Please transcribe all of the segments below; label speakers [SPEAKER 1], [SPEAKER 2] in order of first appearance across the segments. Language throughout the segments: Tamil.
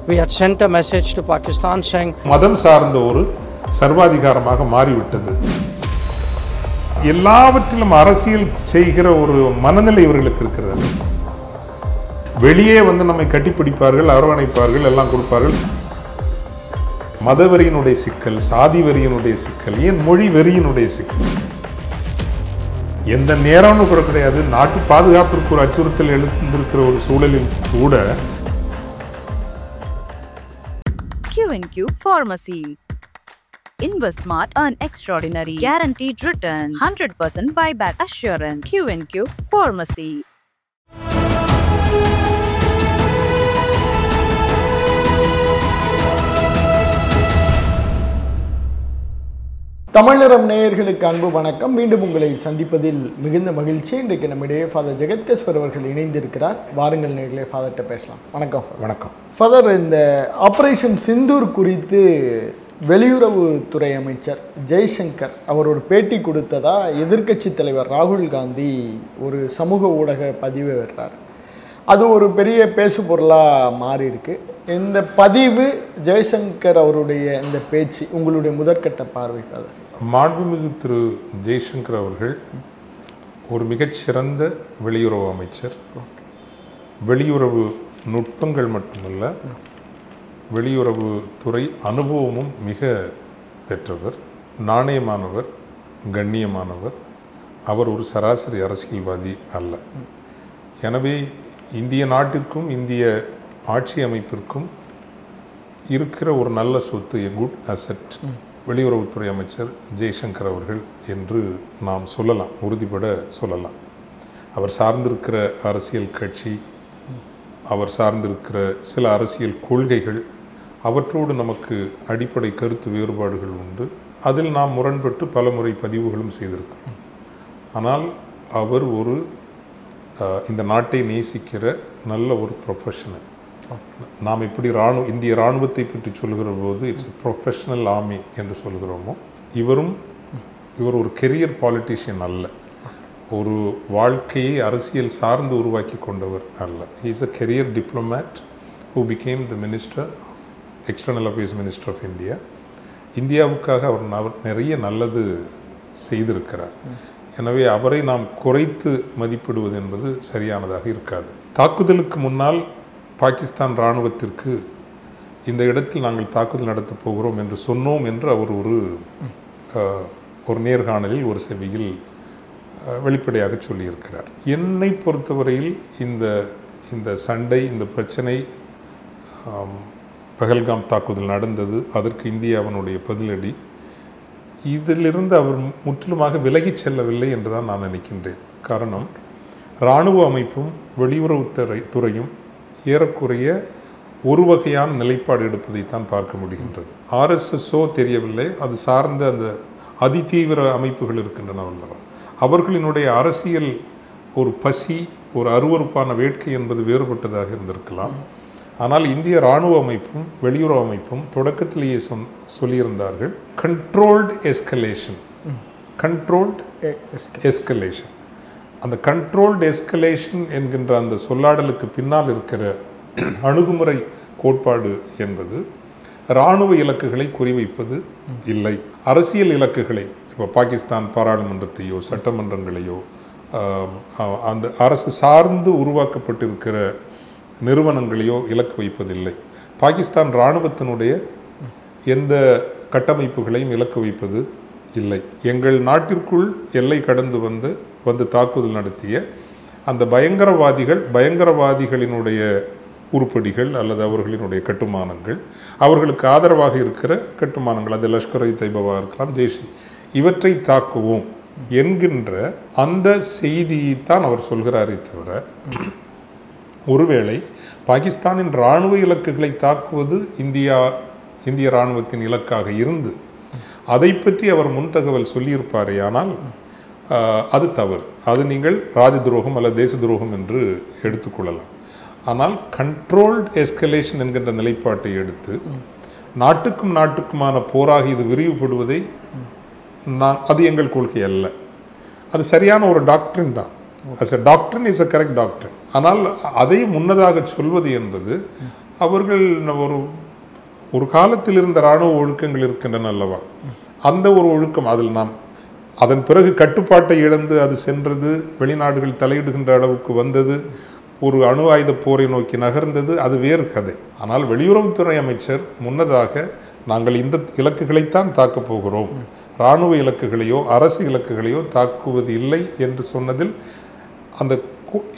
[SPEAKER 1] We had sent a message to Pakistan saying
[SPEAKER 2] மதம் சார்ந்த ஒரு சர்வாதிகாரமாக மாறிவிட்டது. எல்லாவற்றிலும் அரசியல் செய்கிற ஒரு மனநிலை இவர்களுக்கு இருக்கிறது. வெளியே வந்து நம்மை கட்டிப்பிடிப்பார்கள், அரவணைப்பார்கள், எல்லாம் கொடுப்பார்கள். மதவெறியினுடைய சிக்கல், சாதி வெறியினுடைய சிக்கல், ஏன் மொழி வெறியினுடைய சிக்கல், எந்த நேரம்னு கூட கிடையாது. நாட்டு பாதுகாப்பிற்கு ஒரு அச்சுறுத்தல் எழுந்திருக்கிற ஒரு சூழலில் கூட
[SPEAKER 3] Q&Q Pharmacy. Invest smart, earn extraordinary, guaranteed return, 100% buyback assurance. Q&Q Pharmacy.
[SPEAKER 4] Tamilaram நேயர்களுக்கு அன்பு வணக்கம். மீண்டும் உங்களை சந்திப்பதில் மிகுந்த மகிழ்ச்சி. இன்றைக்கு நம்மிடையே ஃபாதர் ஜெகத்கஸ்பர் அவர்கள் இணைந்திருக்கிறார். வாருங்கள் நேயர்களே, ஃபாதர்கிட்ட பேசலாம். வணக்கம்.
[SPEAKER 2] வணக்கம்
[SPEAKER 4] ஃபாதர், இந்த ஆபரேஷன் சிந்தூர் குறித்து வெளியுறவுத்துறை அமைச்சர் ஜெய்சங்கர் அவர் ஒரு பேட்டி கொடுத்ததா எதிர்க்கட்சி தலைவர் ராகுல் காந்தி ஒரு சமூக ஊடக பதிவை வர்றார். அது ஒரு பெரிய பேசு பொருளாக மாறி இருக்கு. இந்த பதிவு, ஜெய்சங்கர் அவருடைய இந்த பேச்சு, உங்களுடைய முதற்கட்ட பார்வை ஃபாதர்?
[SPEAKER 2] மாண்புமிகு திரு ஜெய்சங்கர் அவர்கள் ஒரு மிகச்சிறந்த வெளியுறவு அமைச்சர். வெளியுறவு நுட்பங்கள் மட்டுமல்ல, வெளியுறவு துறை அனுபவமும் மிக பெற்றவர், நாணயமானவர், கண்ணியமானவர். அவர் ஒரு சராசரி அரசியல்வாதி அல்ல. எனவே இந்திய நாட்டிற்கும் இந்திய ஆட்சி அமைப்பிற்கும் இருக்கிற ஒரு நல்ல சொத்து, எ குட் அசெட், வெளியுறவுத்துறை அமைச்சர் ஜெய்சங்கர் அவர்கள் என்று நாம் சொல்லலாம், உறுதிபட சொல்லலாம். அவர் சார்ந்திருக்கிற அரசியல் கட்சி, அவர் சார்ந்திருக்கிற சில அரசியல் கொள்கைகள், அவற்றோடு நமக்கு அடிப்படை கருத்து வேறுபாடுகள் உண்டு. அதில் நாம் முரண்பட்டு பல முறை பதிவுகளும் செய்திருக்கிறோம். ஆனால் அவர் ஒரு இந்த நாட்டை நேசிக்கிற நல்ல ஒரு ப்ரொஃபஷனல். நாம் எப்படி இந்திய இராணுவத்தை பற்றி சொல்கிற போது இட்ஸ் ப்ரொஃபஷனல் ஆர்மி என்று சொல்கிறோமோ, இவர் ஒரு கெரியர் பாலிட்டிஷியன் அல்ல, ஒரு வாழ்க்கையை அரசியல் சார்ந்து உருவாக்கி கொண்டவர் அல்ல. He is a career diplomat who became the minister, external affairs minister of India. இந்தியாவுக்காக அவர் நிறைய நல்லது செய்திருக்கிறார். எனவே அவரை நாம் குறைத்து மதிப்பிடுவது என்பது சரியானதாக இருக்காது. தாக்குதலுக்கு முன்னால் பாகிஸ்தான் இராணுவத்திற்கு இந்த இடத்தில் நாங்கள் தாக்குதல் நடத்தப் போகிறோம் என்று சொன்னோம் என்று அவர் ஒரு நேர்காணலில் ஒரு செவியில் வெளிப்படையாக சொல்லியிருக்கிறார். என்னை பொறுத்தவரையில் இந்த சண்டை, இந்த பிரச்சனை, பஹல்காம் தாக்குதல் நடந்தது, அதற்கு இந்தியாவினுடைய பதிலடி, இதிலிருந்து அவர் முற்றிலுமாக விலகிச் செல்லவில்லை என்றுதான் நான் நினைக்கின்றேன். காரணம், இராணுவ அமைப்பும் வெளியுறவுத்துறையும் ஏறக்குறைய ஒரு வகையான நிலைப்பாடு எடுப்பதைத்தான் பார்க்க முடிகின்றது. ஆர்எஸ்எஸ்ஓ தெரியவில்லை, அது சார்ந்த அந்த அதிதீவிர அமைப்புகள் இருக்கின்றன அல்லவா, அவர்களினுடைய அரசியல் ஒரு பசி, ஒரு அருவருப்பான வேட்கை என்பது வேறுபட்டதாக இருந்திருக்கலாம். ஆனால் இந்திய இராணுவ அமைப்பும் வெளியுறவு அமைப்பும் தொடக்கத்திலேயே சொல்லியிருந்தார்கள், கண்ட்ரோல்டு எஸ்கலேஷன். அந்த கண்ட்ரோல்டு எஸ்கலேஷன் என்கின்ற அந்த சொல்லாடலுக்கு பின்னால் இருக்கிற அணுகுமுறை கோட்பாடு என்பது இராணுவ இலக்குகளை குறிவைப்பது இல்லை, அரசியல் இலக்குகளை, இப்போ பாகிஸ்தான் பாராளுமன்றத்தையோ சட்டமன்றங்களையோ அந்த அரசு சார்ந்து உருவாக்கப்பட்டிருக்கிற நிறுவனங்களையோ இலக்கு வைப்பதில்லை. பாகிஸ்தான் இராணுவத்தினுடைய எந்த கட்டமைப்புகளையும் இலக்கு வைப்பது இல்லை. எங்கள் நாட்டிற்குள் எல்லை கடந்து வந்து தாக்குதல் நடத்திய அந்த பயங்கரவாதிகளினுடைய உருப்படிகள் அல்லது அவர்களினுடைய கட்டுமானங்கள், அவர்களுக்கு ஆதரவாக இருக்கிற கட்டுமானங்கள், அது லஷ்கர்-இ தொய்பாவாக இருக்கலாம், ஜெய்ஷி, இவற்றை தாக்குவோம் என்கின்ற அந்த செய்தியைத்தான் அவர் சொல்கிறாரே தவிர, ஒருவேளை பாகிஸ்தானின் இராணுவ இலக்குகளை தாக்குவது இந்திய இராணுவத்தின் இலக்காக இருந்து அதை பற்றி அவர் முன்தகவல் சொல்லியிருப்பாரே, ஆனால் அது தவறு. அது நீங்கள் ராஜ துரோகம் அல்லது தேச துரோகம் என்று எடுத்துக்கொள்ளலாம். ஆனால் கண்ட்ரோல்டு எஸ்கலேஷன் என்கின்ற நிலைப்பாட்டை எடுத்து நாட்டுக்குமான போராக இது விரிவுபடுவதை அது எங்கள் கொள்கை அல்ல. அது சரியான ஒரு டாக்டரின் தான். as a doctrine is a correct doctrine. ஆனால் அதை முன்னதாக சொல்வது என்பது அவர்கள் ஒரு ஒரு காலத்தில் இருந்த இராணுவ ஒழுக்கங்கள் இருக்கின்றன அல்லவா, அந்த ஒரு ஒழுக்கம் அதில் நாம் அதன் பிறகு கட்டுப்பாட்டை இழந்து அது சென்றது, வெளிநாடுகள் தலையிடுகின்ற அளவுக்கு வந்தது, ஒரு அணு ஆயுத போரை நோக்கி நகர்ந்தது, அது வேறு கதை. ஆனால் வெளியுறவுத்துறை அமைச்சர் முன்னதாக நாங்கள் இந்த இலக்குகளைத்தான் தாக்கப் போகிறோம், இராணுவ இலக்குகளையோ அரசு இலக்குகளையோ தாக்குவது இல்லை என்று சொன்னதில் அந்த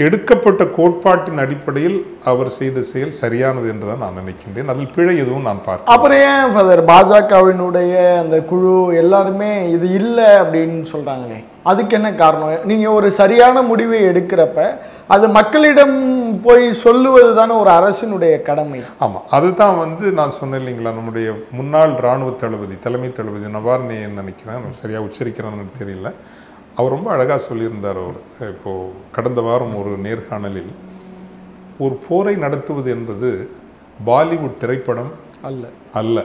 [SPEAKER 2] எடுக்கப்பட்ட கோட்பாட்டின் அடிப்படையில் அவர் செய்த செயல் சரியானது என்றுதான் நான் நினைக்கின்றேன். அதில் பிழை எதுவும் நான் பார்க்கிறேன்.
[SPEAKER 4] அப்புறம் ஏன் ஃபாதர் பாஜகவினுடைய அந்த குழு எல்லாருமே இது இல்லை அப்படின்னு சொல்றாங்களே, அதுக்கு என்ன காரணம்? நீங்க ஒரு சரியான முடிவை எடுக்கிறப்ப அது மக்களிடம் போய் சொல்லுவது தானே ஒரு அரசினுடைய கடமை.
[SPEAKER 2] ஆமாம், அதுதான் நான் சொன்னேன் இல்லைங்களா, நம்முடைய முன்னாள் இராணுவ தளபதி, தலைமை தளபதி நவார்னே நினைக்கிறேன், சரியாக உச்சரிக்கிறான்னு தெரியல, அவர் ரொம்ப அழகாக சொல்லியிருந்தார். அவர் இப்போது கடந்த வாரம் ஒரு நேர்காணலில், ஒரு போரை நடத்துவது என்பது பாலிவுட் திரைப்படம் அல்ல.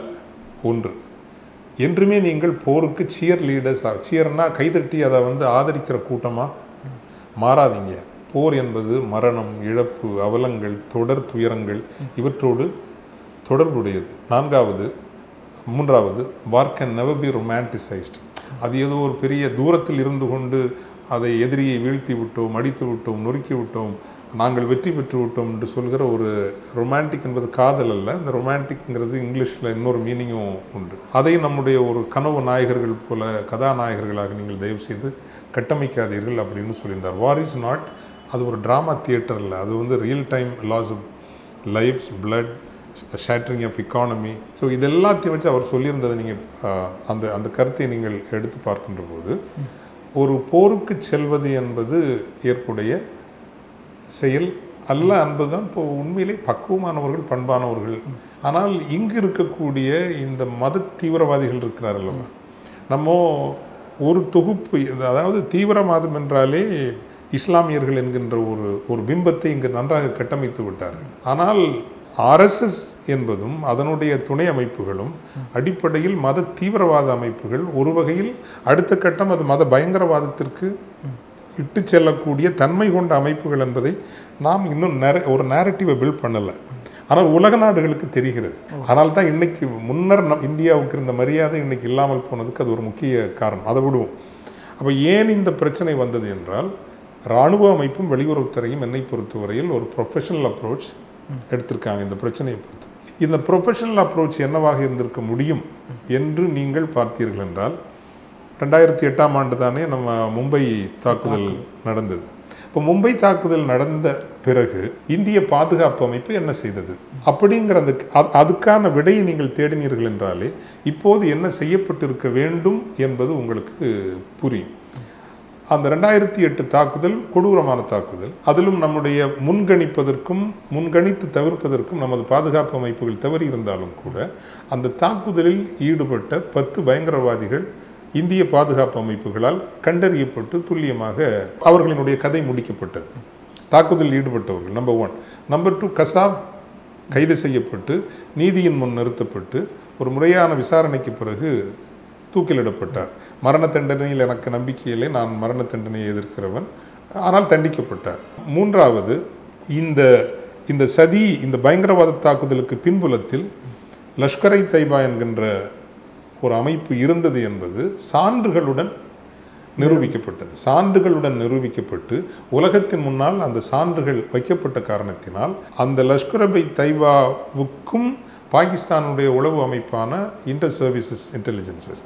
[SPEAKER 2] ஒன்று, என்றுமே நீங்கள் போருக்கு சியர் லீடர்ஸ், சியர்னா கைதட்டி அதை ஆதரிக்கிற கூட்டமாக மாறாதீங்க. போர் என்பது மரணம், இழப்பு, அவலங்கள், தொடர் துயரங்கள் இவற்றோடு தொடர்புடையது. மூன்றாவது, வார் கேன் நெவர் பி ரொமான்டிசைஸ்டு. அது ஏதோ ஒரு பெரிய தூரத்தில் இருந்து கொண்டு அதை எதிரியை வீழ்த்தி விட்டோம், அடித்து விட்டோம், நொறுக்கி விட்டோம், நாங்கள் வெற்றி பெற்று விட்டோம் என்று சொல்கிற ஒரு ரொமான்டிக் என்பது காதல் அல்ல. இந்த ரொமான்டிக்ங்கிறது இங்கிலீஷில் இன்னொரு மீனிங்கும் உண்டு. அதை நம்முடைய ஒரு கனவு நாயகர்கள் போல கதாநாயகர்களாக நீங்கள் தயவு செய்து கட்டமைக்காதீர்கள் அப்படின்னு சொல்லியிருந்தார். வார் இஸ் நாட், அது ஒரு ட்ராமா தியேட்டர் இல்லை, அது real time loss of lives, blood, shattering of economy. So இது எல்லாத்தையும் வச்சு அவர் சொல்லியிருந்ததை நீங்கள் அந்த கருத்தை நீங்கள் எடுத்து பார்க்கின்ற போது, ஒரு போருக்கு செல்வது என்பது ஏற்புடைய செயல் அல்ல என்பதுதான் இப்போ உண்மையிலே பக்குவமானவர்கள், பண்பானவர்கள். ஆனால் இங்கு இருக்கக்கூடிய இந்த மத தீவிரவாதிகள் இருக்கிறார்கள், நம்ம ஒரு தொகுப்பு, அதாவது தீவிரவாதம் என்றாலே இஸ்லாமியர்கள் என்கின்ற ஒரு பிம்பத்தை இங்கு நன்றாக கட்டமைத்து விட்டார்கள். ஆனால் ஆர்எஸ்எஸ் என்பதும் அதனுடைய துணை அமைப்புகளும் அடிப்படையில் மத தீவிரவாத அமைப்புகள். ஒரு வகையில் அடுத்த கட்டம் அது மத பயங்கரவாதத்திற்கு இட்டு செல்லக்கூடிய தன்மை கொண்ட அமைப்புகள் என்பதை நாம் இன்னும் ஒரு நேரட்டிவை பில்ட் பண்ணலை. ஆனால் உலக நாடுகளுக்கு தெரிகிறது. ஆனால் தான் இன்னைக்கு முன்னர் இந்தியாவுக்கு இருந்த மரியாதை இன்னைக்கு இல்லாமல் போனதுக்கு அது ஒரு முக்கிய காரணம். அதை விடுவோம். அப்போ ஏன் இந்த பிரச்சனை வந்தது என்றால், இராணுவ அமைப்பும் வெளியுறவுத்துறையும் என்னை பொறுத்தவரையில் ஒரு ப்ரொஃபஷனல் அப்ரோச் எடுத்திருக்காங்க இந்த பிரச்சனையை பொறுத்து. இந்த ப்ரொஃபஷனல் அப்ரோச் என்னவாக இருந்திருக்க முடியும் என்று நீங்கள் பார்த்தீர்கள் என்றால், 2008ஆம் ஆண்டு தானே நம்ம மும்பை தாக்குதல் நடந்தது. இப்போ மும்பை தாக்குதல் நடந்த பிறகு இந்திய பாதுகாப்பு அமைப்பு என்ன செய்தது அப்படிங்கிற அதுக்கான விடையை நீங்கள் தேடினீர்கள் என்றாலே இப்போது என்ன செய்யப்பட்டிருக்க வேண்டும் என்பது உங்களுக்கு புரியும். அந்த 2008 தாக்குதல் கொடூரமான தாக்குதல். அதிலும் நம்முடைய முன்கணித்து தவிர்ப்பதற்கும் நமது பாதுகாப்பு அமைப்புகள் தவறி இருந்தாலும் கூட அந்த தாக்குதலில் ஈடுபட்ட 10 பயங்கரவாதிகள் இந்திய பாதுகாப்பு அமைப்புகளால் கண்டறியப்பட்டு துல்லியமாக அவர்களினுடைய கதை முடிக்கப்பட்டது. தாக்குதலில் ஈடுபட்டவர்கள் நம்பர் 1. நம்பர் 2, கசாப் கைது செய்யப்பட்டு நீதியின் முன் நிறுத்தப்பட்டு ஒரு முறையான விசாரணைக்கு பிறகு தூக்கிலிடப்பட்டார். மரண தண்டனையில் எனக்கு நம்பிக்கை இல்லை, நான் மரண தண்டனையை எதிர்க்கிறவன், ஆனால் தண்டிக்கப்பட்டார். 3வது, இந்த சதி, இந்த பயங்கரவாத தாக்குதலுக்கு பின்புலத்தில் லஷ்கரை தைபா என்கின்ற ஒரு அமைப்பு இருந்தது என்பது சான்றுகளுடன் நிரூபிக்கப்பட்டு உலகத்தின் முன்னால் அந்த சான்றுகள் வைக்கப்பட்ட காரணத்தினால் அந்த லஷ்கரை தைபாவுக்கும் பாகிஸ்தானுடைய உளவு அமைப்பான இன்டர் சர்வீசஸ் இன்டெலிஜென்சஸ்,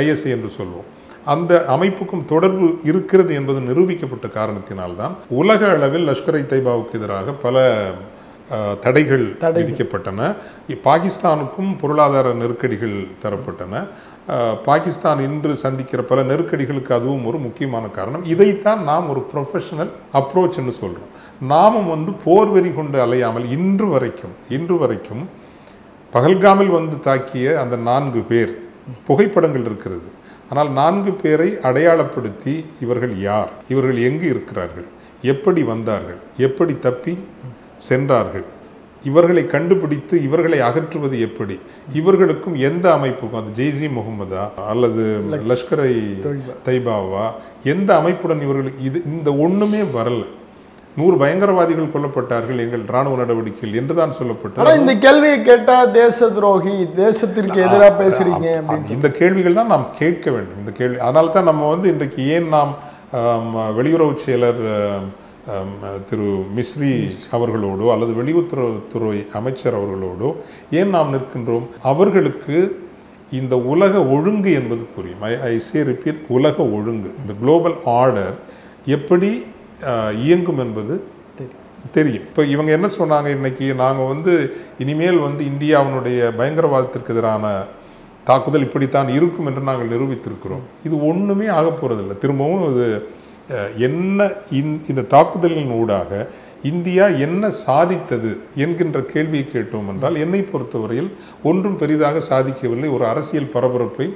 [SPEAKER 2] ஐஎஸ்ஐ என்று சொல்வோம், அந்த அமைப்புக்கும் தொடர்பு இருக்கிறது என்பது நிரூபிக்கப்பட்ட காரணத்தினால்தான் உலக அளவில் லஷ்கரை தைபாவுக்கு எதிராக பல தடைகள் விதிக்கப்பட்டன. பாகிஸ்தானுக்கும் பொருளாதார நெருக்கடிகள் தரப்பட்டன. பாகிஸ்தான் இன்று சந்திக்கிற பல நெருக்கடிகளுக்கு அதுவும் ஒரு முக்கியமான காரணம். இதைத்தான் நாம் ஒரு ப்ரொஃபஷனல் அப்ரோச் என்று சொல்கிறோம். நாமும் போர் வெறி கொண்டு அலையாமல் இன்று வரைக்கும் பகல்காமில் தாக்கிய அந்த 4 பேர் புகைப்படங்கள் இருக்கிறது. ஆனால் 4 பேரை அடையாளப்படுத்தி இவர்கள் யார், இவர்கள் எங்கு இருக்கிறார்கள், எப்படி வந்தார்கள், எப்படி தப்பி சென்றார்கள், இவர்களை கண்டுபிடித்து இவர்களை அகற்றுவது எப்படி, இவர்களுக்கும் எந்த அமைப்புக்கும், அது ஜெய்ஷ் இ முகமதா அல்லது லஷ்கரை தைபாவா, எந்த அமைப்புடன் இவர்களுக்கு இந்த ஒன்றுமே வரல. 100 பயங்கரவாதிகள் கொல்லப்பட்டார்கள் எங்கள் இராணுவ நடவடிக்கையில் என்றுதான் சொல்லப்பட்டது.
[SPEAKER 4] ஆனா இந்த கேள்வியை கேட்டா தேச துரோகி, தேசத்திற்கு எதிராக பேசுறீங்க அப்படின்னு
[SPEAKER 2] இந்த கேள்விகள் தான் நாம் கேட்க வேண்டும். இந்த கேள்வி அதனால தான் நம்ம வந்து இன்றைக்கு ஏன் நாம் வெளியுறவு செயலர் திரு மிஸ்ரி அவர்களோடோ அல்லது வெளியுறவுத்துறை அமைச்சர் அவர்களோடோ ஏன் நாம் நிற்கின்றோம்? அவர்களுக்கு இந்த உலக ஒழுங்கு என்பது புரியும். ஐ சே ரிப்பீட், உலக ஒழுங்கு, இந்த குளோபல் ஆர்டர் எப்படி இயங்கும் என்பது தெரியும். இப்போ இவங்க என்ன சொன்னாங்க, இன்னைக்கு நாங்கள் வந்து இனிமேல் வந்து இந்தியாவினுடைய பயங்கரவாதத்திற்கு எதிரான தாக்குதல் இப்படித்தான் இருக்கும் என்று நாங்கள் நிரூபித்திருக்கிறோம். இது ஒன்றுமே ஆக போகிறதில்லை. திரும்பவும் இது என்ன இந்த தாக்குதலின் ஊடாக இந்தியா என்ன சாதித்தது என்கின்ற கேள்வியை கேட்டோம் என்றால் என்னை பொறுத்தவரையில் ஒன்றும் பெரிதாக சாதிக்கவில்லை. ஒரு அரசியல் பரபரப்பை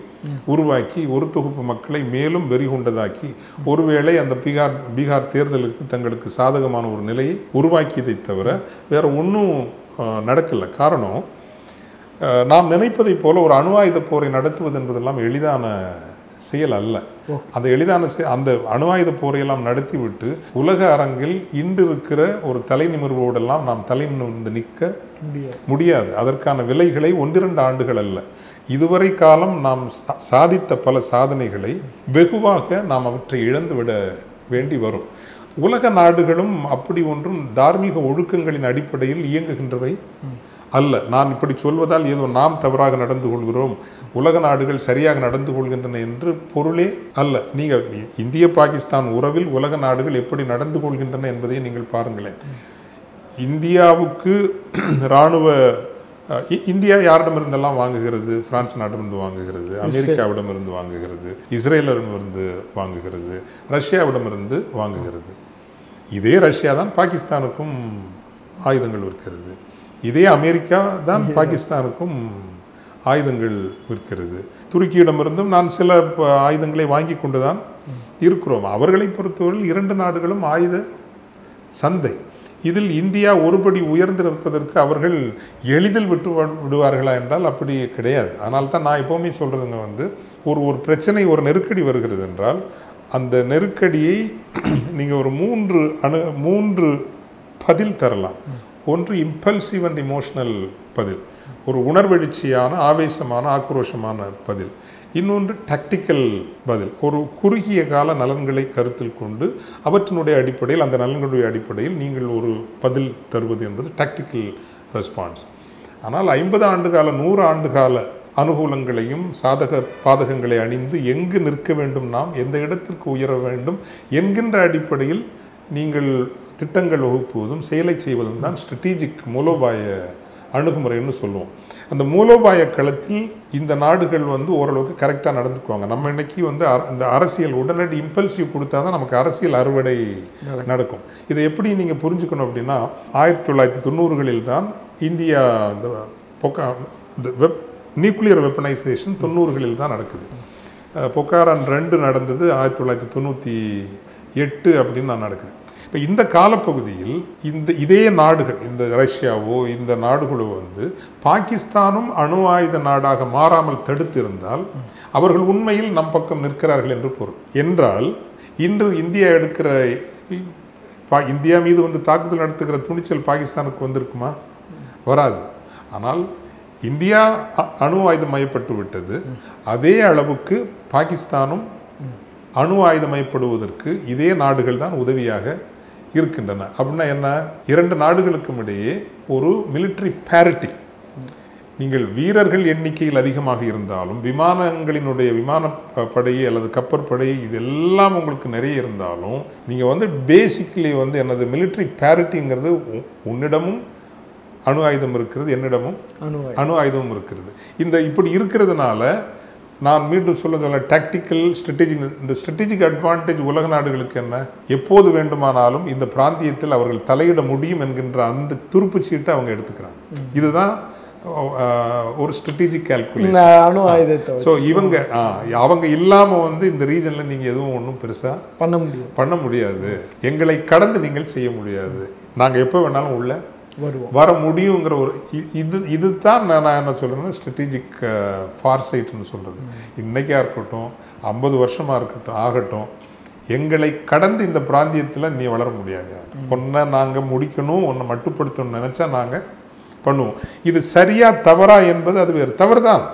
[SPEAKER 2] உருவாக்கி ஒரு தொகுப்பு மக்களை மேலும் வெறி கொண்டதாக்கி ஒருவேளை அந்த பீகார் தேர்தலுக்கு தங்களுக்கு சாதகமான ஒரு நிலையை உருவாக்கியதை தவிர வேற ஒன்றும் நடக்கலை. காரணம், நாம் நினைப்பதை போல ஒரு அணு ஆயுத போரை நடத்துவது என்பதெல்லாம் எளிதான செயல் அல்ல. அந்த எளிதான அந்த அணு ஆயுத போரையெல்லாம் நடத்திவிட்டு உலக அரங்கில் இன்று இருக்கிற ஒரு தலை நிமிர்வோடெல்லாம் நாம் தலை நிமிர்ந்து நிற்க முடியாது. அதற்கான விலைகளை 1-2 ஆண்டுகள் அல்ல, இதுவரை காலம் நாம் சாதித்த பல சாதனைகளை வெகுவாக நாம் அவற்றை இழந்துவிட வேண்டி வரும். உலக நாடுகளும் அப்படி ஒன்றும் தார்மீக ஒழுக்கங்களின் அடிப்படையில் இயங்குகின்றவை அல்ல. நான் இப்படி சொல்வதால் ஏதோ நாம் தவறாக நடந்து கொள்கிறோம், உலக நாடுகள் சரியாக நடந்து கொள்கின்றன என்று பொருளே அல்ல. நீங்கள் இந்திய பாகிஸ்தான் உறவில் உலக நாடுகள் எப்படி நடந்து கொள்கின்றன என்பதை நீங்கள் பாருங்களேன். இந்தியாவுக்கு இராணுவ இந்தியா யாரிடமிருந்தெல்லாம் வாங்குகிறது? பிரான்ஸ் நாட்டிலிருந்து வாங்குகிறது, அமெரிக்காவிடமிருந்து வாங்குகிறது, இஸ்ரேலிடமிருந்து வாங்குகிறது, ரஷ்யாவிடமிருந்து வாங்குகிறது. இதே ரஷ்யா தான் பாகிஸ்தானுக்கும் ஆயுதங்கள் விற்கிறது. இதே அமெரிக்கா தான் பாகிஸ்தானுக்கும் ஆயுதங்கள் விற்கிறது. துருக்கியிடமிருந்தும் நான் சில ஆயுதங்களை வாங்கி கொண்டு தான் இருக்கிறோம். அவர்களை பொறுத்தவரையில் 2 நாடுகளும் ஆயுத சந்தை. இதில் இந்தியா ஒருபடி உயர்ந்து நிற்பதற்கு அவர்கள் எளிதில் விடுவார்களா என்றால் அப்படி கிடையாது. அதனால தான் நான் எப்போவுமே சொல்கிறதுங்க வந்து ஒரு பிரச்சனை, ஒரு நெருக்கடி வருகிறது என்றால் அந்த நெருக்கடியை நீங்கள் ஒரு 3 பதில் தரலாம். ஒன்று இம்பல்சிவ் அண்ட் இமோஷனல் பதில், ஒரு உணர்வெழுச்சியான ஆவேசமான ஆக்ரோஷமான பதில். இன்னொன்று டாக்டிக்கல் பதில், ஒரு குறுகிய கால நலன்களை கருத்தில் கொண்டு அவற்றினுடைய அடிப்படையில், அந்த நலன்களுடைய அடிப்படையில் நீங்கள் ஒரு பதில் தருவது என்பது டாக்டிக்கல் ரெஸ்பான்ஸ். ஆனால் 50 ஆண்டு கால 100 ஆண்டு கால அனுகூலங்களையும் பாதகங்களை அணிந்து எங்கு நிற்க வேண்டும், நாம் எந்த இடத்திற்கு உயர வேண்டும் என்கின்ற அடிப்படையில் நீங்கள் திட்டங்கள் வகுப்புவதும் செயலை செய்வதும் தான் ஸ்ட்ராட்டஜிக் மூலோபாய அணுகுமுறைன்னு சொல்லுவோம். அந்த மூலோபாய களத்தில் இந்த நாடுகள் வந்து ஓரளவுக்கு கரெக்டாக நடந்துக்குவாங்க. நம்ம இன்னைக்கு வந்து அந்த அரசியல் உடனடி இம்பல்சிவ் கொடுத்தா தான் நமக்கு அரசியல் அறுவடை நடக்கும். இதை எப்படி நீங்கள் புரிஞ்சுக்கணும் அப்படின்னா, 1990களில் தான் இந்தியா இந்த நியூக்ளியர் வெப்பனைசேஷன் 90களில் தான் நடக்குது. பொக்காரான் 2 நடந்தது 1998 அப்படின்னு நான் நடக்கிறேன். இப்போ இந்த காலப்பகுதியில் இதே நாடுகள், இந்த ரஷ்யாவோ இந்த நாடுகளோ வந்து பாகிஸ்தானும் அணு ஆயுத நாடாக மாறாமல் தடுத்திருந்தால் அவர்கள் உண்மையில் நம் பக்கம் நிற்கிறார்கள் என்று பொருள். என்றால் இன்று இந்தியா எடுக்கிற இந்தியா மீது வந்து தாக்குதல் நடத்துகிற துணிச்சல் பாகிஸ்தானுக்கு வந்திருக்குமா? வராது. ஆனால் இந்தியா அணு ஆயுதமயப்பட்டு விட்டது. அதே அளவுக்கு பாகிஸ்தானும் அணு ஆயுதமயப்படுவதற்கு இதே நாடுகள் தான் உதவியாக இருக்கின்றன. அப்படின்னா என்ன? 2 நாடுகளுக்கும் இடையே ஒரு மிலிட்ரி பேரிட்டி. நீங்கள் வீரர்கள் எண்ணிக்கையில் அதிகமாக இருந்தாலும், விமானங்களினுடைய விமானப்படையை அல்லது கப்பற்படையை இதெல்லாம் உங்களுக்கு நிறைய இருந்தாலும், நீங்கள் வந்து பேசிக்கலி வந்து என்னது மிலிட்ரி பேரிட்டிங்கிறது, உன்னிடமும் அணு ஆயுதம் இருக்கிறது, என்னிடமும் அணு ஆயுதமும் இருக்கிறது. இப்படி இருக்கிறதுனால நான் மீண்டும் சொல்ல டாக்டிக்கல் ஸ்ட்ராட்டஜிக், இந்த ஸ்ட்ராட்டஜிக் அட்வான்டேஜ் உலக நாடுகளுக்கு என்ன? எப்போது வேண்டுமானாலும் இந்த பிராந்தியத்தில் அவர்கள் தலையிட முடியும் என்கின்ற அந்த துருப்பு சீட்டை அவங்க எடுத்துக்கிறாங்க. இதுதான் ஒரு ஸ்ட்ராட்டஜிக் கால்குலேஷன். ஸோ அவங்க இல்லாமல் வந்து இந்த ரீஜனில் நீங்கள் எதுவும் ஒன்றும் பெருசாக பண்ண முடியாது. எங்களை கடந்து நீங்கள் செய்ய முடியாது. நாங்கள் எப்போ வேணாலும் உள்ள வர முடியுங்கிற ஒரு இதுதான் நான் என்ன சொல்கிறேன்னா ஸ்ட்ராட்டஜிக் ஃபார்சைட்னு சொல்கிறது. இன்றைக்கா இருக்கட்டும், 50 வருஷமாக ஆகட்டும், எங்களை கடந்து இந்த பிராந்தியத்தில் நீ வளர முடியாது. ஒன்றை நாங்கள் முடிக்கணும், ஒன்றை மட்டுப்படுத்தணும்னு நினச்சா நாங்கள் பண்ணுவோம். இது சரியா தவறா என்பது அது வேறு, தவறு தான்.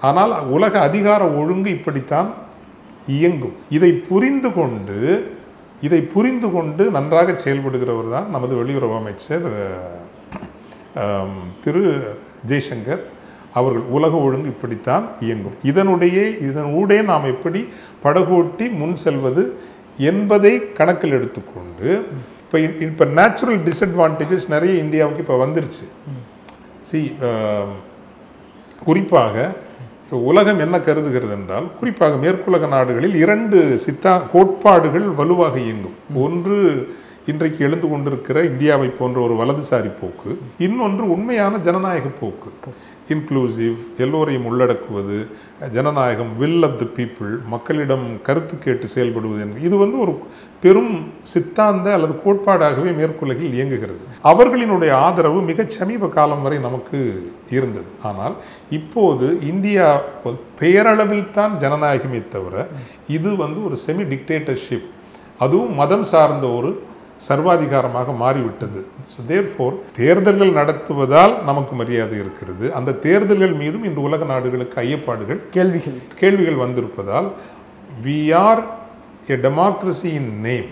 [SPEAKER 2] ஆனால் உலக அதிகார ஒழுங்கு இப்படித்தான் இயங்கும். இதை புரிந்து கொண்டு நன்றாக செயல்படுகிறவர் தான் நமது வெளியுறவு அமைச்சர் திரு ஜெய்சங்கர் அவர்கள். உலக ஒழுங்கு இப்படித்தான் இயங்கும், இதனூடே நாம் எப்படி படகோட்டி முன் செல்வது என்பதை கணக்கில் எடுத்துக்கொண்டு இப்போ நேச்சுரல் டிஸ்அட்வான்டேஜஸ் நிறைய இந்தியாவுக்கு இப்போ வந்துருச்சு. குறிப்பாக உலகம் என்ன கருதுகிறது என்றால், குறிப்பாக மேற்குலக நாடுகளில் 2 கோட்பாடுகள் வலுவாக இயங்கும். ஒன்று இன்றைக்கு எழுந்து கொண்டிருக்கிற இந்தியாவை போன்ற ஒரு வலதுசாரி போக்கு, இன்னொன்று உண்மையான ஜனநாயக போக்கு. இன்க்ளூசிவ், எல்லோரையும் உள்ளடக்குவது, ஜனநாயகம், வில் ஆஃப் தி பீப்புள், மக்களிடம் கருத்து கேட்டு செயல்படுவது என்று இது ஒரு பெரும் சித்தாந்த அல்லது கோட்பாடாகவே மேற்குலகில் இயங்குகிறது. அவர்களினுடைய ஆதரவு மிகச் சமீப காலம் வரை நமக்கு இருந்தது. ஆனால் இப்போது இந்தியா பெயரளவில் தான் ஜனநாயகமே தவிர இது ஒரு செமி டிக்டேட்டர்ஷிப், அதுவும் மதம் சார்ந்த ஒரு சர்வாதிகாரமாக மாறிவிட்டது. ஸோ தேர்ஃபோர் தேர்தல்கள் நடத்துவதால் நமக்கு மரியாதை இருக்கிறது. அந்த தேர்தல்கள் மீதும் இன்று உலக நாடுகளுக்கு ஐயப்பாடுகள், கேள்விகள் வந்திருப்பதால் we are a democracy in name.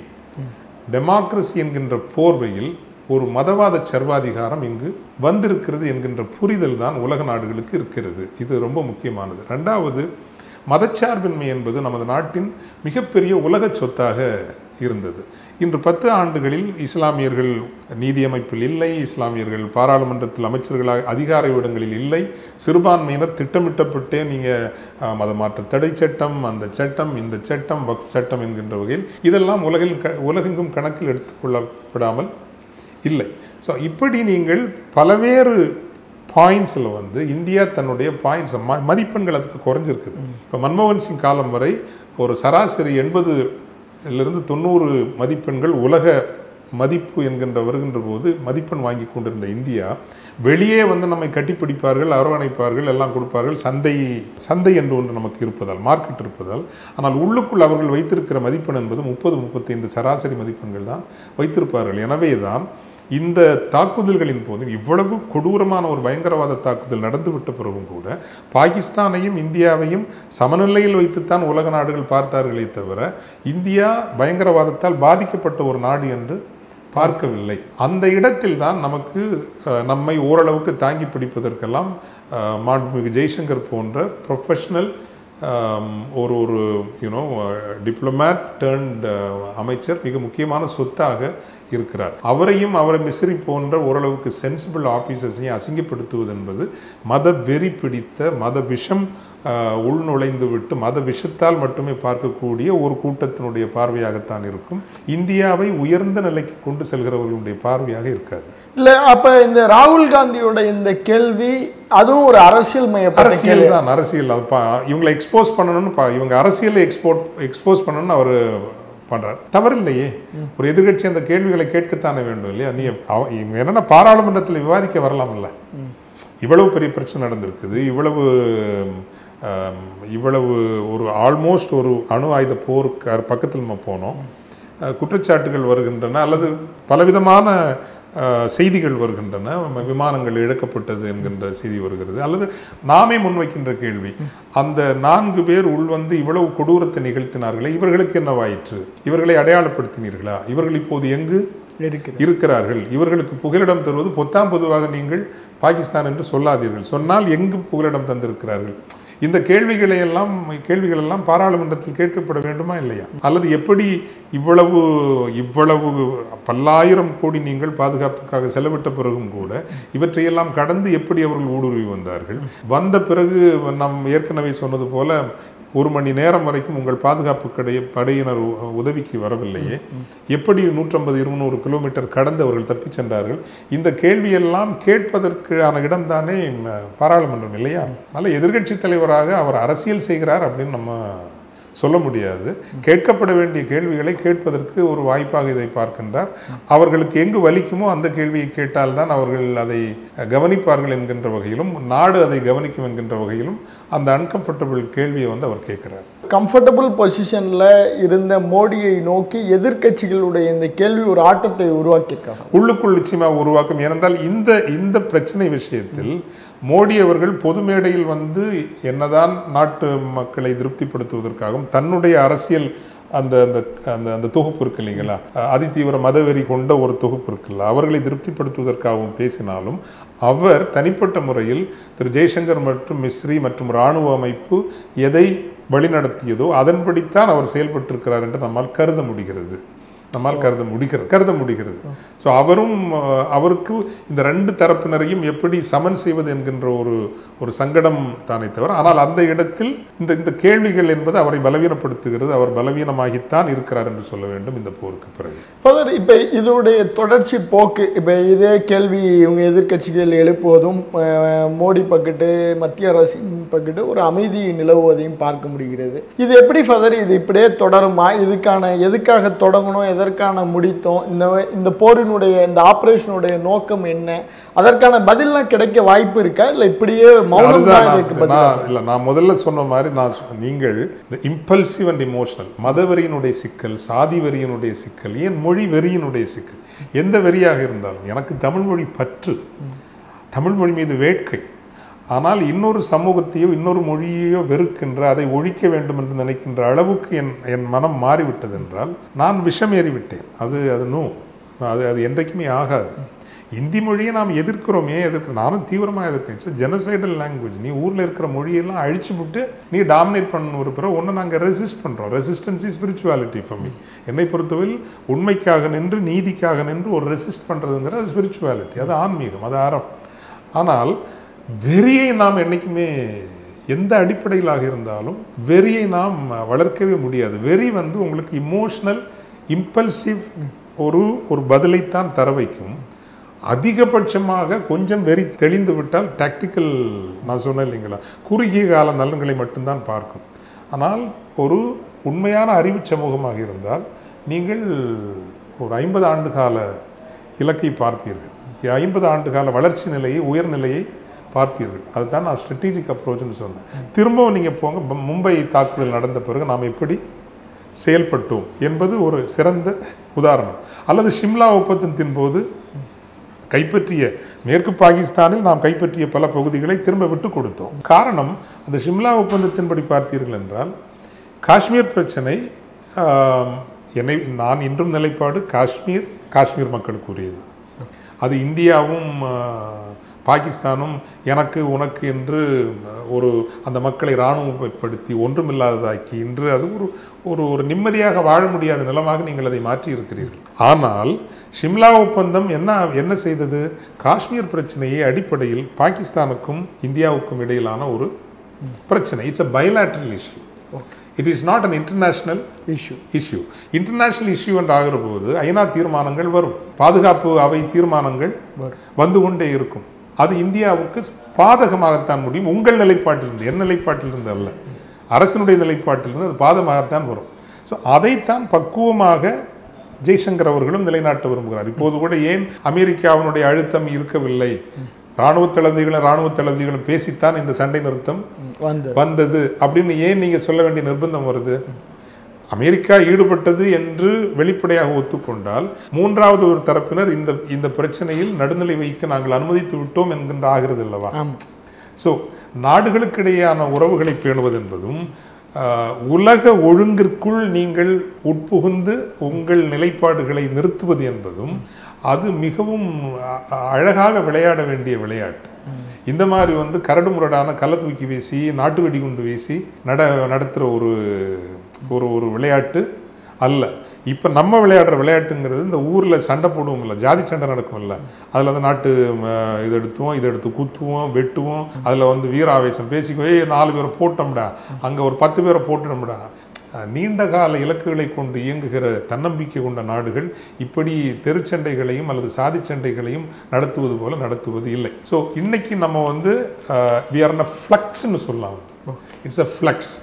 [SPEAKER 2] Democracy என்கின்ற போர்வையில் ஒரு மதவாத சர்வாதிகாரம் இங்கு வந்திருக்கிறது என்கின்ற புரிதல் தான் உலக நாடுகளுக்கு இருக்கிறது. இது ரொம்ப முக்கியமானது. 2வது, மதச்சார்பின்மை என்பது நமது நாட்டின் மிகப்பெரிய உலக சொத்தாக இருந்தது. இன்று 10 ஆண்டுகளில் இஸ்லாமியர்கள் நீதியமைப்பில் இல்லை, இஸ்லாமியர்கள் பாராளுமன்றத்தில் அமைச்சர்களாக அதிகார இடங்களில் இல்லை, சிறுபான்மையினர் திட்டமிட்டப்பட்டே நீங்கள் மதமாற்ற தடை சட்டம், அந்த சட்டம், இந்த சட்டம், வக்ஃப் சட்டம் என்கின்ற வகையில் இதெல்லாம் உலகெங்கும் கணக்கில் எடுத்துக்கொள்ளப்படாமல் இல்லை. ஸோ இப்படி நீங்கள் பலவேறு பாயிண்ட்ஸில் இந்தியா தன்னுடைய பாயிண்ட்ஸ் மதிப்பெண்கள் அதுக்கு குறைஞ்சிருக்குது. இப்போ மன்மோகன் சிங் காலம் வரை ஒரு சராசரி 80லிருந்து 90 மதிப்பெண்கள் உலக மதிப்பு என்கின்ற வருகின்ற போது மதிப்பெண் வாங்கி கொண்டிருந்த இந்தியா வெளியே நம்மை கட்டிப்பிடிப்பார்கள், அரவணைப்பார்கள், எல்லாம் கொடுப்பார்கள், சந்தை என்று ஒன்று நமக்கு இருப்பதால், மார்க்கெட் இருப்பதால். ஆனால் உள்ளுக்குள் அவர்கள் வைத்திருக்கிற மதிப்பெண் என்பது 30-35 சராசரி மதிப்பெண்கள் தான் வைத்திருப்பார்கள். எனவே தான் இந்த தாக்குதல்களின் போது இவ்வளவு கொடூரமான ஒரு பயங்கரவாத தாக்குதல் நடந்துவிட்ட பிறகும் கூட பாகிஸ்தானையும் இந்தியாவையும் சமநிலையில் வைத்துத்தான் உலக நாடுகள் பார்த்தார்களே தவிர இந்தியா பயங்கரவாதத்தால் பாதிக்கப்பட்ட ஒரு நாடு என்று பார்க்கவில்லை. அந்த இடத்தில் தான் நம்மை ஓரளவுக்கு தாங்கி பிடிப்பதற்கெல்லாம் மாண்புமிகு ஜெய்சங்கர் போன்ற ப்ரொஃபஷனல் ஒரு டிப்ளமேட் டர்ன்ட் அமைச்சர் மிக முக்கியமான சொத்தாக இருக்கிறார். அவரை மிஸ்ரி போன்ற ஓரளவுக்கு சென்சிபிள் ஆஃபீஸர்ஸையும் அசிங்கப்படுத்துவது என்பது மத வெறி பிடித்த, மத விஷம் உள்நுழைந்து விட்டு மத விஷத்தால் மட்டுமே பார்க்கக்கூடிய ஒரு கூட்டத்தினுடைய பார்வையாகத்தான் இருக்கும். இந்தியாவை உயர்ந்த நிலைக்கு கொண்டு செல்கிறவர்களுடைய பார்வையாக இருக்காது.
[SPEAKER 4] இல்லை, அப்போ இந்த ராகுல் காந்தியோட இந்த கேள்வி அதுவும் ஒரு அரசியல்
[SPEAKER 2] தான். அரசியல் இவங்களை எக்ஸ்போஸ் பண்ணணும்னு இவங்க அரசியலை எக்ஸ்போஸ் பண்ணணும்னு அவர் பண்றார். தவறில்லையே. ஒரு எதிர்கட்சி அந்த கேள்விகளை கேட்கத்தானே வேண்டும் இல்லையா? நீ என்னன்னா பாராளுமன்றத்தில் விவாதிக்க வரலாம் இல்லை? இவ்வளவு பெரிய பிரச்சனை நடந்திருக்குது, இவ்வளவு ஒரு ஆல்மோஸ்ட் ஒரு அணு ஆயுத போருக்கு பக்கத்தில் நம்ம போனோம். குற்றச்சாட்டுகள் வருகின்றன அல்லது பலவிதமான செய்திகள் வருகின்றன. விமானங்கள் இழக்கப்பட்டது என்கின்ற செய்தி வருகிறது. அல்லது நாமே முன்வைக்கின்ற கேள்வி, அந்த 4 பேர் இவ்வளவு கொடூரத்தை நிகழ்த்தினார்களே, இவர்களுக்கு என்னவாயிற்று? இவர்களை அடையாளப்படுத்தினீர்களா? இவர்கள் இப்போது எங்கு இருக்கிறார்கள்? இவர்களுக்கு புகலிடம் தருவது பொதுவாக நீங்கள் பாகிஸ்தான் என்று சொல்லாதீர்கள். சொன்னால் எங்கு புகலிடம் தந்திருக்கிறார்கள்? இந்த கேள்விகள் எல்லாம் பாராளுமன்றத்தில் கேட்கப்பட வேண்டுமா இல்லையா? அல்லது எப்படி இவ்வளவு பல்லாயிரம் கோடி நீங்கள் பாதுகாப்புக்காக செலவிட்ட பிறகும் கூட இவற்றையெல்லாம் கடந்து எப்படி அவர்கள் ஊடுருவி வந்தார்கள்? வந்த பிறகு நாம் ஏற்கனவே சொன்னது போல 1 மணி நேரம் வரைக்கும் உங்கள் பாதுகாப்பு படையினர் உதவிக்கு வரவில்லையே, எப்படி 150-200 கிலோமீட்டர் கடந்து அவர்கள் தப்பிச் சென்றார்கள்? இந்த கேள்வியெல்லாம் கேட்பதற்கான இடம்தானே பாராளுமன்றம் இல்லையா? அதனால் எதிர்கட்சி தலைவராக அவர் அரசியல் செய்கிறார் அப்படின்னு நம்ம சொல்ல முடியாது. கேட்கப்பட வேண்டிய கேள்விகளை கேட்பதற்கு ஒரு வாய்ப்பாக இதை பார்க்கின்றார். அவர்களுக்கு எங்கு வலிக்குமோ அந்த கேள்வியை கேட்டால்தான் அவர்கள் அதை கவனிப்பார்கள் என்கின்ற வகையிலும், நாடு அதை கவனிக்கும் என்கின்ற வகையிலும் அந்த அன்கம்ஃபர்டபுள் கேள்வியை அவர் கேட்கிறார்.
[SPEAKER 4] கம்ஃபர்டபுள் பொசிஷனில் இருந்த மோடியை நோக்கி எதிர்க்கட்சிகளுடைய இந்த கேள்வி ஒரு ஆட்டத்தை உருவாக்கியிருக்காங்க.
[SPEAKER 2] உள்ளுக்குள் நிச்சயமாக உருவாக்கும். ஏனென்றால் இந்த பிரச்சனை விஷயத்தில் மோடி அவர்கள் பொது மேடையில் வந்து என்னதான் நாட்டு மக்களை திருப்திப்படுத்துவதற்காகவும் தன்னுடைய அரசியல் அந்த அந்த அந்த அந்த தொகுப்பு இருக்கு இல்லைங்களா, அதிதீவிர மதவெறி கொண்ட ஒரு தொகுப்பு இருக்குல்ல, அவர்களை திருப்திப்படுத்துவதற்காகவும் பேசினாலும் அவர் தனிப்பட்ட முறையில் திரு ஜெய்சங்கர் மற்றும் மிஸ்ரி மற்றும் இராணுவ அமைப்பு எதை வழிநடத்தியதோ அதன்படித்தான் அவர் செயல்பட்டிருக்கிறார் என்று நம்மால் கருத முடிகிறது. ஸோ அவருக்கு இந்த ரெண்டு தரப்பினரையும் எப்படி சமன் செய்வது என்கின்ற ஒரு சங்கடம் தானே தவிர, ஆனால் அந்த இடத்தில் இந்த கேள்விகள் என்பது அவரை பலவீனப்படுத்துகிறது. அவர் பலவீனமாகித்தான் இருக்கிறார் என்று சொல்ல வேண்டும் இந்த போருக்கு பிறகு.
[SPEAKER 4] இப்போ இதோடைய தொடர்ச்சி போக்கு, இப்போ இதே கேள்வி இவங்க எதிர்க்கட்சிகள் எழுப்புவதும் மோடி பக்கத்து மத்திய அரசின் பக்கத்து ஒரு அமைதி நிலவுவதையும் பார்க்க முடிகிறது. இது எப்படி ஃபதர் இது இப்படியே தொடருமா? எதுக்காக தொடங்கணும், எதற்கான முடித்தோம், இந்த போரினுடைய இந்த ஆபரேஷனுடைய நோக்கம் என்ன, அதற்கான பதிலாம் கிடைக்க வாய்ப்பு இருக்கா, இல்லை இப்படியே மௌனம் தான் இதுக்கு பதில்?
[SPEAKER 2] இல்லை, நான் முதல்ல சொன்ன மாதிரி நீங்கள் இந்த இம்பல்சிவ் அண்ட் இமோஷனல் மதவெறியினுடைய சிக்கல், சாதி வெறியினுடைய சிக்கல், ஏன் மொழி வெறியினுடைய சிக்கல், எந்த வெறியாக இருந்தாலும் எனக்கு தமிழ் மொழி பற்று, தமிழ் மொழி மீது வேட்கை, ஆனால் இன்னொரு சமூகத்தையோ இன்னொரு மொழியையோ வெறுக்கின்ற, அதை ஒழிக்க வேண்டும் என்று நினைக்கின்ற அளவுக்கு என் மனம் மாறிவிட்டது என்றால் நான் விஷம் ஏறிவிட்டேன். அது என்றைக்குமே ஆகாது. இந்தி மொழியை நாம் எதிர்க்கிறோமே, நானும் தீவிரமாக எதிர்க்கிறேன். It's ஜெனசைடல் language. நீ ஊரில் இருக்கிற மொழியெல்லாம் அழிச்சு விட்டு நீ டாமினேட் பண்ண ஒரு பிறகு ஒன்று நாங்கள் ரெசிஸ்ட் பண்ணுறோம். Resistance is spirituality for me. என்னை பொறுத்தவரை உண்மைக்காக நின்று நீதிக்காக நின்று ஒரு ரெசிஸ்ட் பண்ணுறதுங்கிற அது ஸ்பிரிச்சுவாலிட்டி, அது ஆன்மீகம், அது அறம். ஆனால் வெறியை நாம் என்றைக்குமே எந்த அடிப்படையிலாக இருந்தாலும் வெறியை நாம் வளர்க்கவே முடியாது. வெறி வந்து உங்களுக்கு இமோஷனல் இம்பல்சிவ் ஒரு பதிலைத்தான் தர வைக்கும். அதிகபட்சமாக கொஞ்சம் வெறி தெளிந்து விட்டால் டாக்டிக்கல், நான் சொன்னேன் இல்லைங்களா, குறுகிய கால நலன்களை மட்டும்தான் பார்க்கும். ஆனால் ஒரு உண்மையான அறிவு சமூகமாக இருந்தால் நீங்கள் ஒரு 50 ஆண்டு கால இலக்கை பார்ப்பீர்கள், 50 ஆண்டு கால வளர்ச்சி நிலையை, உயர்நிலையை பார்ப்பீர்கள். அதுதான் நான் ஸ்ட்ராட்டஜிக் அப்ரோச்னு சொன்னேன். திரும்பவும் நீங்கள் போங்க, மும்பை தாக்குதல் நடந்த பிறகு நாம் எப்படி செயல்பட்டோம் என்பது ஒரு சிறந்த உதாரணம். அல்லது ஷிம்லா ஒப்பந்தத்தின் போது கைப்பற்றிய மேற்கு பாகிஸ்தானில் நாம் கைப்பற்றிய பல பகுதிகளை திரும்ப விட்டு கொடுத்தோம். காரணம், அந்த ஷிம்லா ஒப்பந்தத்தின்படி பார்த்தீர்கள் என்றால் காஷ்மீர் பிரச்சனை, நான் இன்றும் நிலைப்பாடு காஷ்மீர் மக்களுக்கு உரியது. அது இந்தியாவும் பாகிஸ்தானும் எனக்கு உனக்கு என்று அந்த மக்களை இராணுவப்படுத்தி ஒன்றுமில்லாததாக்கி இன்று அது ஒரு நிம்மதியாக வாழ முடியாத நிலமாக நீங்கள் அதை மாற்றி இருக்கிறீர்கள். ஆனால் ஷிம்லா ஒப்பந்தம் என்ன செய்தது? காஷ்மீர் பிரச்சனையை அடிப்படையில் பாகிஸ்தானுக்கும் இந்தியாவுக்கும் இடையிலான ஒரு பிரச்சனை. It's a bilateral issue. It is not an international issue. International issue என்று ஆகிற போது ஐநா தீர்மானங்கள் வரும், பாதுகாப்பு அவை தீர்மானங்கள் வந்து கொண்டே இருக்கும். அது இந்தியாவுக்கு பாதகமாகத்தான் முடியும். உங்கள் நிலைப்பாட்டிலிருந்து, என் நிலைப்பாட்டிலிருந்து அல்ல, அரசனுடைய நிலைப்பாட்டிலிருந்து அது பாதகமாகத்தான் வரும். ஸோ அதைத்தான் பக்குவமாக ஜெய்சங்கர் அவர்களும் நிலைநாட்ட விரும்புகிறார். இப்போது கூட ஏன் அமெரிக்காவினுடைய அழுத்தம் இருக்கவில்லை, இராணுவ தளபதிகளும் பேசித்தான் இந்த சண்டை நிறுத்தம் வந்தது அப்படின்னு ஏன் நீங்க சொல்ல வேண்டிய நிர்பந்தம் வருது? அமெரிக்கா ஈடுபட்டது என்று வெளிப்படையாக ஒத்துக்கொண்டால் மூன்றாவது ஒரு தரப்பினர் இந்த பிரச்சனையில் நடுநிலை வைக்க நாங்கள் அனுமதித்து விட்டோம் என்கின்ற ஆகிறது அல்லவா? ஸோ நாடுகளுக்கிடையான உறவுகளை பேணுவது என்பதும் உலக ஒழுங்கிற்குள் நீங்கள் உட்புகுந்து உங்கள் நிலைப்பாடுகளை நிறுத்துவது என்பதும் அது மிகவும் அழகாக விளையாட வேண்டிய விளையாட்டு. இந்த மாதிரி கரடு முரடான கள்ள தூக்கி வீசி நாட்டு வெடிகுண்டு வீசி நடத்துகிற ஒரு விளையாட்டு அல்ல. இப்போ நம்ம விளையாடுற விளையாட்டுங்கிறது இந்த ஊரில் சண்டை போடுவோம் இல்லை, ஜாதி சண்டை நடக்கும் இல்லை, அதில் நாட்டு இதை எடுத்து குத்துவோம், வெட்டுவோம், அதில் வீராவேசம் பேசிக்குவே 4 பேரை போட்டோம்டா, அங்கே ஒரு 10 பேரை போட்டோம்டா. நீண்ட கால இலக்குகளை கொண்டு இயங்குகிற தன்னம்பிக்கை கொண்ட நாடுகள் இப்படி தெருச்சண்டைகளையும் அல்லது சாதி சண்டைகளையும் நடத்துவது போல நடத்துவது இல்லை. ஸோ இன்னைக்கு நம்ம வி ஆர் இன் அ ஃப்ளக்ஸ்ன்னு சொல்லலாம். It's a flux.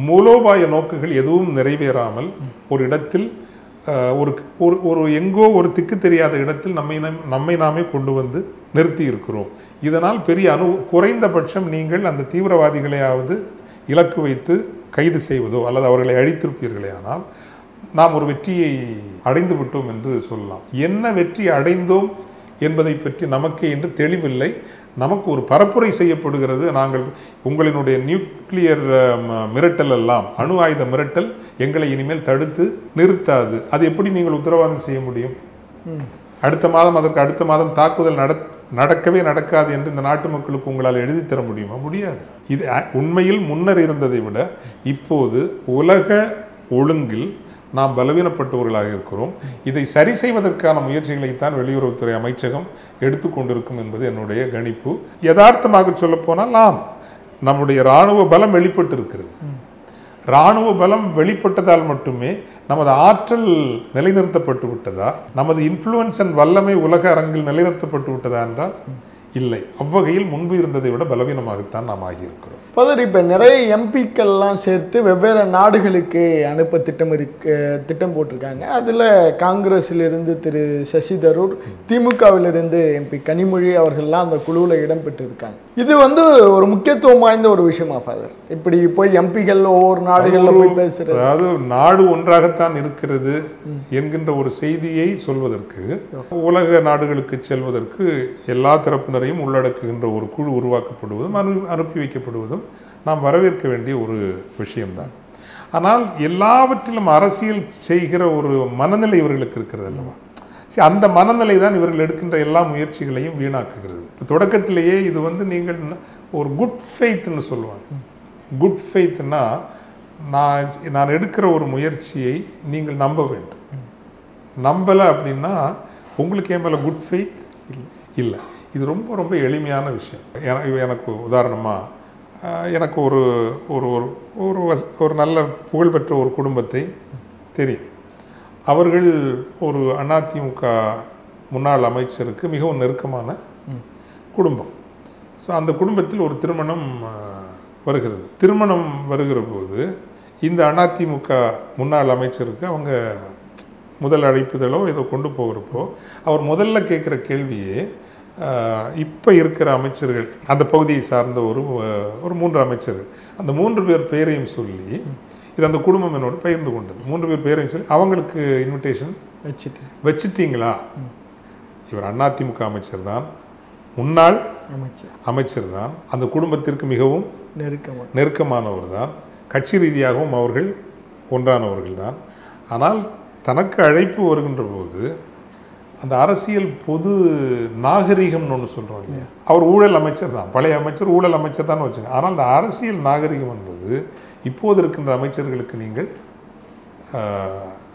[SPEAKER 2] மூலோபாய நோக்குகள் எதுவும் நிறைவேறாமல் ஒரு இடத்தில் ஒரு எங்கோ ஒரு திக்கு தெரியாத இடத்தில் நம்மை நாமே கொண்டு நிறுத்தி இருக்கிறோம். இதனால் பெரிய குறைந்தபட்சம் நீங்கள் அந்த தீவிரவாதிகளையாவது இலக்கு வைத்து கைது செய்வதோ அல்லது அவர்களை அழித்திருப்பீர்களே ஆனால் நாம் ஒரு வெற்றியை அடைந்து விட்டோம் என்று சொல்லலாம். என்ன வெற்றி அடைந்தோம் என்பதை பற்றி நமக்கே என்று தெளிவில்லை. நமக்கு ஒரு பரப்புரை செய்யப்படுகிறது, நாங்கள் உங்களினுடைய நியூக்ளியர் மிரட்டல் எல்லாம், அணு ஆயுத மிரட்டல் எங்களை இனிமேல் தடுத்து நிறுத்தாது. அது எப்படி நீங்கள் உத்தரவாதம் செய்ய முடியும்? அடுத்த மாதம் அதற்கு அடுத்த மாதம் தாக்குதல் நடக்கவே நடக்காது என்று இந்த நாட்டு மக்களுக்கு உங்களால் எழுதி தர முடியுமா? முடியாது. இது உண்மையில் முன்னர் இருந்ததை விட இப்போது உலக ஒழுங்கில் நாம் பலவீனப்பட்டவர்களாக இருக்கிறோம். இதை சரி செய்வதற்கான முயற்சிகளைத்தான் வெளியுறவுத்துறை அமைச்சகம் எடுத்துக்கொண்டிருக்கும் என்பது என்னுடைய கணிப்பு. யதார்த்தமாக சொல்லப்போனால் நம்முடைய இராணுவ பலம் வெளிப்பட்டு இருக்கிறது. இராணுவ பலம் வெளிப்பட்டதால் மட்டுமே நமது ஆற்றல் நிலைநிறுத்தப்பட்டு விட்டதா, நமது இன்ஃப்ளூயன்ஸ் அண்ட் வல்லமை உலக அரங்கில் நிலைநிறுத்தப்பட்டு விட்டதா என்றால் இல்லை. அவ்வகையில் முன்பு இருந்ததை விட பலவீனமாகத்தான் நாம் ஆகியிருக்கிறோம்.
[SPEAKER 4] பதர் இப்போ நிறைய எம்பிக்கள்லாம் சேர்த்து வெவ்வேறு நாடுகளுக்கு அனுப்ப திட்டம் போட்டிருக்காங்க. அதில் காங்கிரஸிலிருந்து திரு சசி தரூர், திமுகவிலிருந்து எம்பி கனிமொழி அவர்கள்லாம் அந்த குழுவில் இடம்பெற்றிருக்காங்க. இது ஒரு முக்கியத்துவம் வாய்ந்த ஒரு விஷயமா ஃபாதர்? இப்படி போய் எம்பிகள் ஒவ்வொரு நாடுகளில் போய் பேசுறது,
[SPEAKER 2] அதாவது நாடு ஒன்றாகத்தான் இருக்கிறது என்கின்ற ஒரு செய்தியை சொல்வதற்கு, உலக நாடுகளுக்கு செல்வதற்கு எல்லா தரப்பினரையும் உள்ளடக்குகின்ற ஒரு குழு உருவாக்கப்படுவதும் அனுப்பி வைக்கப்படுவதும் நாம் வரவேற்க வேண்டிய ஒரு விஷயம்தான். ஆனால் எல்லாவற்றிலும் அரசியல் செய்கிற ஒரு மனநிலை இவர்களுக்கு இருக்கிறது அல்லவா? அந்த மனநிலை தான் இவர்கள் எடுக்கின்ற எல்லா முயற்சிகளையும் வீணாக்குகிறது. தொடக்கத்திலேயே இது நீங்கள் ஒரு குட் ஃபெய்த்னு சொல்லுவாங்க. குட் ஃபெய்த்னா நான் எடுக்கிற ஒரு முயற்சியை நீங்கள் நம்ப வேண்டும். நம்பலை அப்படின்னா உங்களுக்கு என் மேலே குட் ஃபெய்த் இல்லை. இது ரொம்ப ரொம்ப எளிமையான விஷயம். எனக்கு உதாரணமாக எனக்கு ஒரு ஒரு ஒரு ஒரு நல்ல புகழ்பெற்ற ஒரு குடும்பத்தை தெரியும். அவர்கள் ஒரு அதிமுக முன்னாள் அமைச்சருக்கு மிகவும் நெருக்கமான குடும்பம். ஸோ அந்த குடும்பத்தில் ஒரு திருமணம் வருகிறது. திருமணம் வருகிற போது இந்த அதிமுக முன்னாள் அமைச்சருக்கு அவங்க முதல் அழைப்புதலோ ஏதோ கொண்டு போகிறப்போ அவர் முதல்ல கேட்குற கேள்வியே, இப்போ இருக்கிற அமைச்சர்கள், அந்த பகுதியை சார்ந்த ஒரு 3 அமைச்சர்கள், அந்த 3 பேர் பெயரையும் சொல்லி, இது அந்த குடும்பம் என்னோட பகிர்ந்து கொண்டது, 3 பேர் பெயரையும் சொல்லி அவங்களுக்கு இன்விடேஷன் வச்சுட்டீங்களா? இவர் அதிமுக அமைச்சர் தான், முன்னாள் அமைச்சர் தான், அந்த குடும்பத்திற்கு மிகவும் நெருக்கமானவர் தான், கட்சி ரீதியாகவும் அவர்கள் ஒன்றானவர்கள் தான். ஆனால் தனக்கு அழைப்பு வருகின்ற போது அந்த அரசியல் பொது நாகரிகம்னு ஒன்று சொல்கிறோம் இல்லையா, அவர் ஊழல் அமைச்சர் தான், பழைய அமைச்சர் ஊழல் அமைச்சர் தான் வச்சுங்க. ஆனால் அந்த அரசியல் நாகரிகம் என்பது இப்போது இருக்கின்ற அமைச்சர்களுக்கு நீங்கள்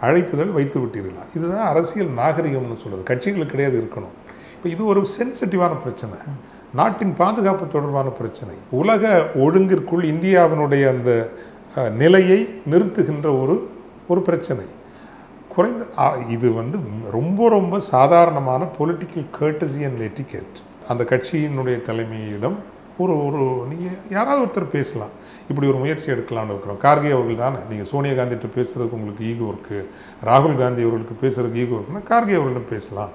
[SPEAKER 2] அழைப்புதல் வைத்து விட்டீர்களா, இதுதான் அரசியல் நாகரிகம்னு சொல்கிறது. கட்சிகளுக்கு கிடையாது இருக்கணும். இப்போ இது ஒரு சென்சிட்டிவான பிரச்சனை, நாட்டின் பாதுகாப்பு தொடர்பான பிரச்சனை, உலக ஒழுங்கிற்குள் இந்தியாவினுடைய அந்த நிலையை நிறுத்துகின்ற ஒரு பிரச்சனை. இது ரொம்ப ரொம்ப சாதாரணமான பொலிட்டிக்கல் கர்ட்டசி அண்ட் எட்டிகெட். அந்த கட்சியினுடைய தலைமையிடம் ஒரு நீங்கள் யாராவது ஒருத்தர் பேசலாம், இப்படி ஒரு முயற்சி எடுக்கலாம்னு இருக்கிறோம். கார்கே அவர்கள் தானே, நீங்கள் சோனியா காந்திகிட்ட பேசுகிறதுக்கு உங்களுக்கு ஈகோ இருக்குது, ராகுல் காந்தி அவர்களுக்கு பேசுகிறதுக்கு ஈகோ இருக்குன்னா கார்கே அவர்களிடம் பேசலாம்,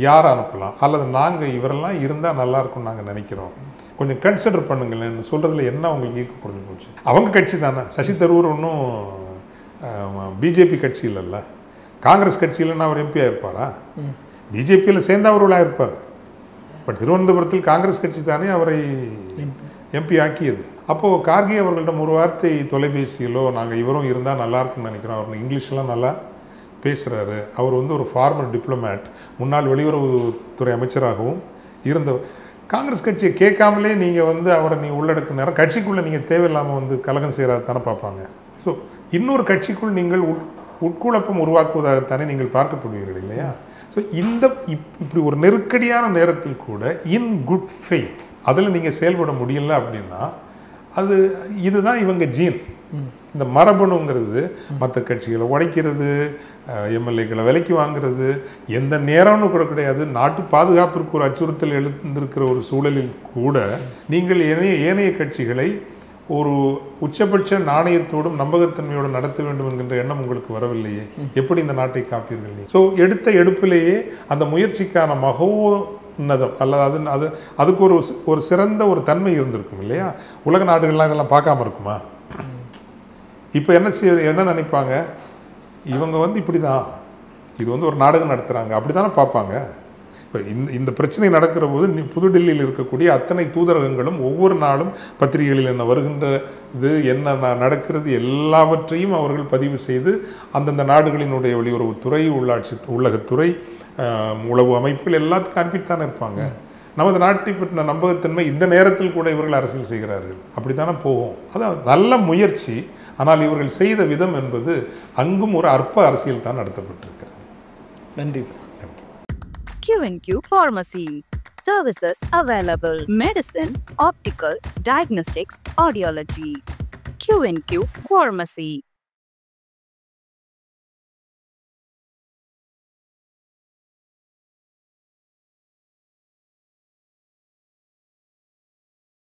[SPEAKER 2] யாரை அனுப்பலாம், அல்லது நாங்கள் இவரெல்லாம் இருந்தால் நல்லாயிருக்கும்னு நாங்கள் நினைக்கிறோம், கொஞ்சம் கன்சிடர் பண்ணுங்களேன்னு சொல்கிறதுல என்ன அவங்களுக்கு ஈகோ குறைஞ்சி போச்சு? அவங்க கட்சி தானே. சசி தரூர் ஒன்றும் பிஜேபி கட்சி இல்லைல்ல, காங்கிரஸ் கட்சியில்னா அவர் எம்பியாக இருப்பாரா? பிஜேபியில் சேர்ந்து அவர்களாக இருப்பார். பட் திருவனந்தபுரத்தில் காங்கிரஸ் கட்சி தானே அவரை எம்பி ஆக்கியது. அப்போது கார்கே அவர்களிடம் ஒரு வார்த்தை தொலைபேசியிலோ, நாங்கள் இவரும் இருந்தால் நல்லாயிருக்குன்னு நினைக்கிறோம், அவர் இங்கிலீஷ்லாம் நல்லா பேசுகிறாரு, அவர் ஒரு ஃபார்மர் டிப்ளமேட், முன்னாள் வெளியுறவுத்துறை அமைச்சராகவும் இருந்தவர், காங்கிரஸ் கட்சியை கேட்காமலே நீங்கள் அவரை உள்ளடக்கு நேரம் கட்சிக்குள்ளே நீங்கள் தேவையில்லாமல் கலகம் செய்கிறாரு தானே பார்ப்பாங்க. ஸோ இன்னொரு கட்சிக்குள் நீங்கள் உட்குழப்பம் உருவாக்குவதாகத்தானே நீங்கள் பார்க்கப்படுவீர்கள் இல்லையா? ஸோ இப்படி ஒரு நெருக்கடியான நேரத்தில் கூட இன் குட் ஃபெய்த் அதில் நீங்கள் செயல்பட முடியல அப்படின்னா இதுதான் இவங்க ஜீன். இந்த மரபணுங்கிறது மற்ற கட்சிகளை உடைக்கிறது, எம்எல்ஏக்களை விலைக்கு வாங்குறது, எந்த நேரம்னு கூட கிடையாது. நாட்டு பாதுகாப்பிற்கு ஒரு அச்சுறுத்தல் எழுந்திருக்கிற ஒரு சூழலில் கூட நீங்கள் ஏனைய கட்சிகளை ஒரு உச்சபட்ச நாணயத்தோடும் நம்பகத்தன்மையோடு நடத்த வேண்டும் என்கின்ற எண்ணம் உங்களுக்கு வரவில்லையே, எப்படி இந்த நாட்டை காப்பீர்கள்? ஸோ எடுத்த எடுப்பிலேயே அந்த முயற்சிக்கான மகோன்னதம் அல்லது அதுக்கு ஒரு சிறந்த ஒரு தன்மை இருந்திருக்கும் இல்லையா? உலக நாடுகள்லாம் இதெல்லாம் பார்க்காம இருக்குமா? இப்போ என்ன நினைப்பாங்க, இவங்க வந்து இப்படி தான், இது வந்து ஒரு நாடகம் நடத்துகிறாங்க அப்படி தானே பார்ப்பாங்க. இப்போ இந்த பிரச்சனை நடக்கிற போது புதுடெல்லியில் இருக்கக்கூடிய அத்தனை தூதரகங்களும் ஒவ்வொரு நாளும் பத்திரிகைகளில் என்ன வருகின்ற இது என்ன நடக்கிறது எல்லாவற்றையும் அவர்கள் பதிவு செய்து அந்தந்த நாடுகளினுடைய வெளியுறவுத்துறை, உள்ளகத்துறை, உளவு அமைப்புகள் எல்லாத்துக்கும் அனுப்பித்தானே இருப்பாங்க. நமது நாட்டை பற்றின நம்பகத்தன்மை இந்த நேரத்தில் கூட இவர்கள் அரசியல் செய்கிறார்கள், அப்படி தானே போகும். அதான் நல்ல முயற்சி. ஆனால் இவர்கள் செய்த விதம் என்பது அங்கும் ஒரு அற்ப அரசியல் தான் நடத்தப்பட்டிருக்கிறது.
[SPEAKER 4] நன்றி.
[SPEAKER 3] Q&Q Pharmacy. Services available: medicine, optical, diagnostics, audiology. Q&Q Pharmacy.